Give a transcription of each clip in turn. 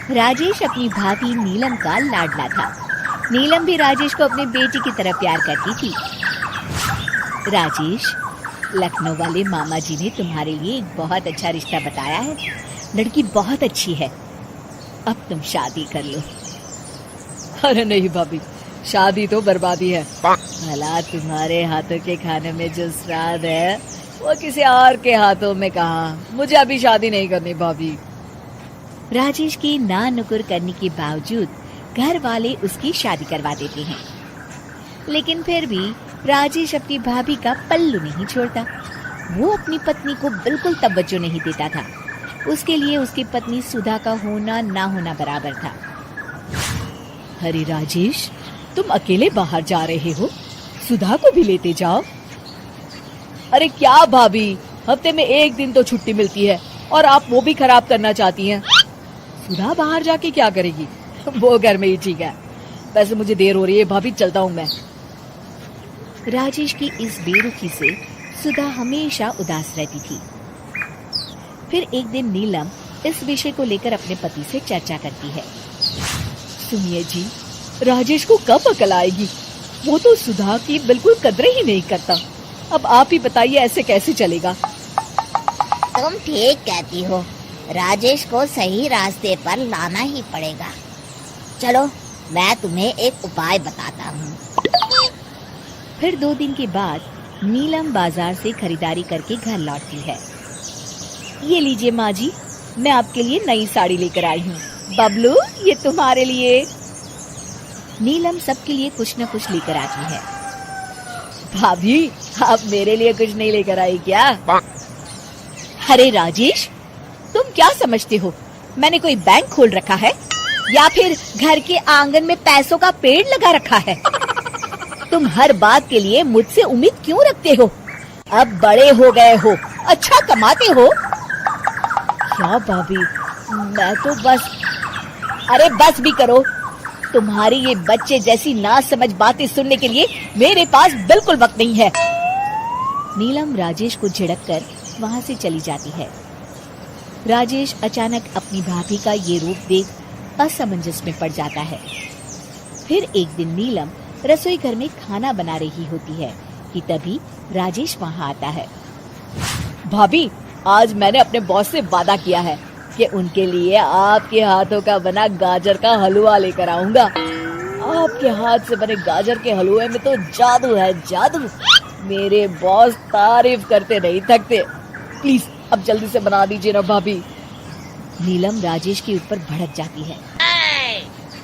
राजेश अपनी भाभी नीलम का लाडला था। नीलम भी राजेश को अपने बेटी की तरह प्यार करती थी। राजेश, लखनऊ वाले मामा जी ने तुम्हारे लिए एक बहुत अच्छा रिश्ता बताया है। लड़की बहुत अच्छी है, अब तुम शादी कर लो। अरे नहीं भाभी, शादी तो बर्बादी है। भला तुम्हारे हाथों के खाने में जो स्वाद है वो किसी और के हाथों में कहाँ। मुझे अभी शादी नहीं करनी भाभी। राजेश की ना नुकुर करने के बावजूद घर वाले उसकी शादी करवा देते हैं, लेकिन फिर भी राजेश अपनी भाभी का पल्लू नहीं छोड़ता। वो अपनी पत्नी को बिल्कुल तवज्जो नहीं देता था। उसके लिए उसकी पत्नी सुधा का होना ना होना बराबर था। अरे राजेश, तुम अकेले बाहर जा रहे हो, सुधा को भी लेते जाओ। अरे क्या भाभी, हफ्ते में एक दिन तो छुट्टी मिलती है और आप वो भी खराब करना चाहती हैं। सुधा बाहर जाके क्या करेगी, वो घर में ही ठीक है। वैसे मुझे देर हो रही है भाभी, चलता हूँ मैं। राजेश की इस बेरुखी से सुधा हमेशा उदास रहती थी। फिर एक दिन नीलम इस विषय को लेकर अपने पति से चर्चा करती है। सुनिए जी, राजेश को कब अकल आएगी? वो तो सुधा की बिल्कुल कदर ही नहीं करता। अब आप ही बताइए, ऐसे कैसे चलेगा? तुम ठीक कहती हो, राजेश को सही रास्ते पर लाना ही पड़ेगा। चलो मैं तुम्हें एक उपाय बताता हूँ। फिर 2 दिन के बाद नीलम बाजार से खरीदारी करके घर लौटती है। ये लीजिए माँ जी, मैं आपके लिए नई साड़ी लेकर आई हूँ। बबलू, ये तुम्हारे लिए। नीलम सबके लिए कुछ न कुछ लेकर आती है। भाभी, आप मेरे लिए कुछ नहीं लेकर आई क्या? अरे राजेश, तुम क्या समझते हो, मैंने कोई बैंक खोल रखा है या फिर घर के आंगन में पैसों का पेड़ लगा रखा है? तुम हर बात के लिए मुझसे उम्मीद क्यों रखते हो? अब बड़े हो गए हो, अच्छा कमाते हो। क्या भाभी, मैं तो बस। अरे बस भी करो, तुम्हारी ये बच्चे जैसी ना समझ बातें सुनने के लिए मेरे पास बिल्कुल वक्त नहीं है। नीलम राजेश को झिड़क कर वहाँ से चली जाती है। राजेश अचानक अपनी भाभी का ये रूप देख असमंजस में पड़ जाता है। फिर एक दिन नीलम रसोई घर में खाना बना रही होती है कि तभी राजेश वहाँ आता है। भाभी, आज मैंने अपने बॉस से वादा किया है कि उनके लिए आपके हाथों का बना गाजर का हलवा लेकर आऊंगा। आपके हाथ से बने गाजर के हलवे में तो जादू है, जादू। मेरे बॉस तारीफ करते नहीं थकते। प्लीज अब जल्दी से बना दीजिए ना भाभी। नीलम राजेश के ऊपर भड़क जाती है।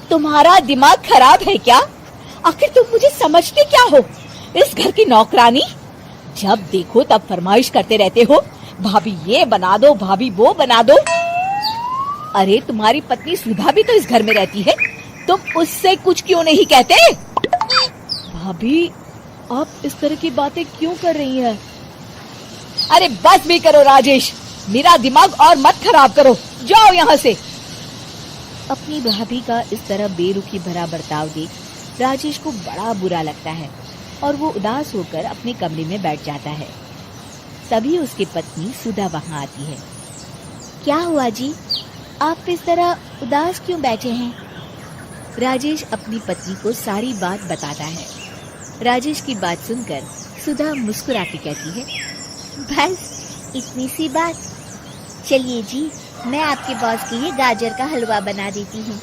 तुम्हारा दिमाग खराब है क्या? आखिर तुम मुझे समझते क्या हो? इस घर की नौकरानी? जब देखो तब फरमाइश करते रहते हो, भाभी ये बना दो, भाभी वो बना दो। अरे तुम्हारी पत्नी सुधा भी तो इस घर में रहती है, तुम उससे कुछ क्यों नहीं कहते? भाभी, आप इस तरह की बातें क्यों कर रही हैं? अरे बस भी करो राजेश, मेरा दिमाग और मत खराब करो, जाओ यहाँ से। अपनी भाभी का इस तरह बेरुखी भरा बर्ताव देख राजेश को बड़ा बुरा लगता है और वो उदास होकर अपने कमरे में बैठ जाता है। तभी उसकी पत्नी सुधा वहाँ आती है। क्या हुआ जी, आप इस तरह उदास क्यों बैठे हैं? राजेश अपनी पत्नी को सारी बात बताता है। राजेश की बात सुनकर सुधा मुस्कुराती कहती है, बस इतनी सी बात। चलिए जी, मैं आपके बॉस के लिए गाजर का हलवा बना देती हूँ।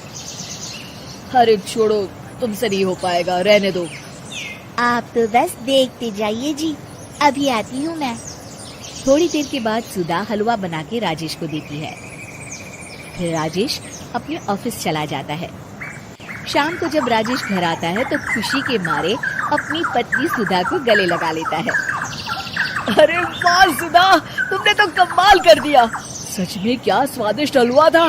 अरे छोड़ो, तुमसे नहीं हो पाएगा, रहने दो। आप तो बस देखते जाइए जी, अभी आती हूँ मैं। थोड़ी देर के बाद सुधा हलवा बना के राजेश को देती है। फिर राजेश अपने ऑफिस चला जाता है। शाम को जब राजेश घर आता है तो खुशी के मारे अपनी पत्नी सुधा को गले लगा लेता है। अरे वाह सुधा, तुमने तो कमाल कर दिया। सच में क्या स्वादिष्ट हलवा था।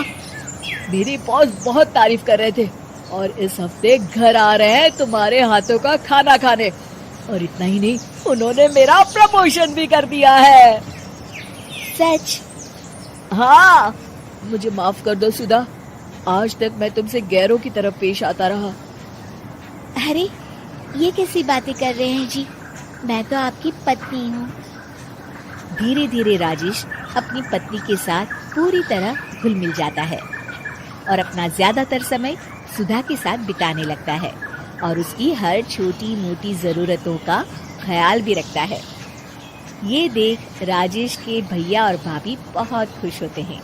मेरे बॉस बहुत तारीफ कर रहे थे और इस हफ्ते घर आ रहे हैं तुम्हारे हाथों का खाना खाने। और इतना ही नहीं, उन्होंने मेरा प्रमोशन भी कर दिया है। सच? हाँ, मुझे माफ कर दो सुधा, आज तक मैं तुमसे गैरों की तरफ पेश आता रहा। अरे ये कैसी बातें कर रहे हैं जी, मैं तो आपकी पत्नी हूँ। धीरे धीरे राजेश अपनी पत्नी के साथ पूरी तरह घुल मिल जाता है। और अपना ज्यादातर समय सुधा के साथ बिताने लगता है और उसकी हर छोटी मोटी जरूरतों का ख्याल भी रखता है। ये देख राजेश के भैया और भाभी बहुत खुश होते हैं।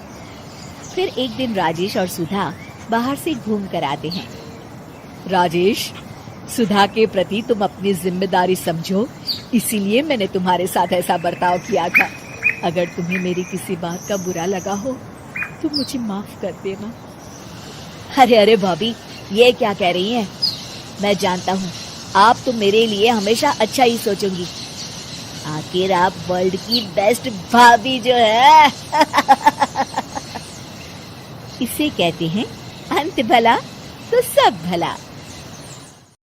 फिर एक दिन राजेश और सुधा बाहर से घूम कर आते हैं। राजेश, सुधा के प्रति तुम अपनी जिम्मेदारी समझो, इसीलिए मैंने तुम्हारे साथ ऐसा बर्ताव किया था। अगर तुम्हें मेरी किसी बात का बुरा लगा हो तो मुझे माफ कर देना। अरे अरे भाभी, ये क्या कह रही हैं? मैं जानता हूँ आप तो मेरे लिए हमेशा अच्छा ही सोचोगी। आखिर आप वर्ल्ड की बेस्ट भाभी जो है। इसे कहते हैं अंत भला तो सब भला।